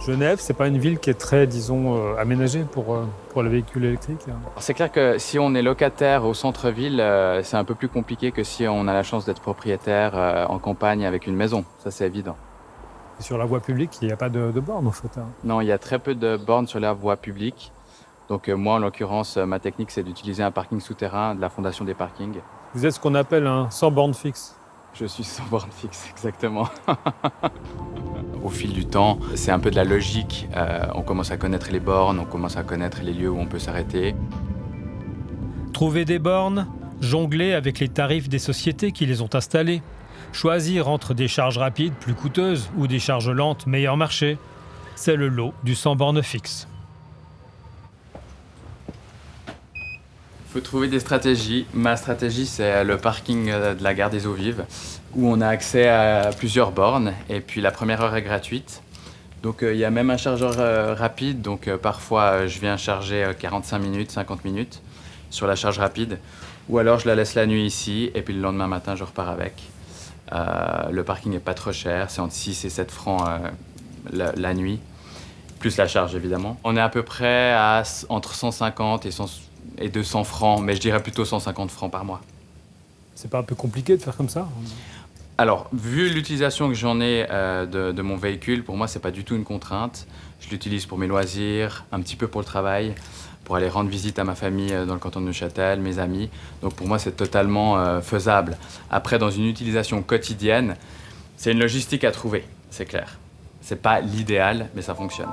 Genève, c'est pas une ville qui est très, disons, aménagée pour le véhicule électrique. C'est clair que si on est locataire au centre-ville, c'est un peu plus compliqué que si on a la chance d'être propriétaire en campagne avec une maison. Ça, c'est évident. Et sur la voie publique, il n'y a pas de borne en fait. Non, il y a très peu de bornes sur la voie publique. Donc moi, en l'occurrence, ma technique, c'est d'utiliser un parking souterrain de la Fondation des parkings. Vous êtes ce qu'on appelle un sans borne fixe. Je suis sans borne fixe, exactement. Au fil du temps, c'est un peu de la logique. On commence à connaître les bornes, on commence à connaître les lieux où on peut s'arrêter. Trouver des bornes, jongler avec les tarifs des sociétés qui les ont installées, choisir entre des charges rapides plus coûteuses ou des charges lentes meilleur marché, c'est le lot du sans borne fixe. Il faut trouver des stratégies. Ma stratégie, c'est le parking de la gare des Eaux Vives, où on a accès à plusieurs bornes. Et puis la première heure est gratuite. Donc il y a même un chargeur rapide. Donc parfois, je viens charger 45 minutes, 50 minutes sur la charge rapide. Ou alors, je la laisse la nuit ici. Et puis le lendemain matin, je repars avec. Le parking n'est pas trop cher. C'est entre 6 et 7 francs la nuit. Plus la charge, évidemment. On est à peu près à entre 150 et 200 francs, mais je dirais plutôt 150 francs par mois. C'est pas un peu compliqué de faire comme ça? Alors, vu l'utilisation que j'en ai de mon véhicule, pour moi, c'est pas du tout une contrainte. Je l'utilise pour mes loisirs, un petit peu pour le travail, pour aller rendre visite à ma famille dans le canton de Neuchâtel, mes amis. Donc pour moi, c'est totalement faisable. Après, dans une utilisation quotidienne, c'est une logistique à trouver, c'est clair. C'est pas l'idéal, mais ça fonctionne.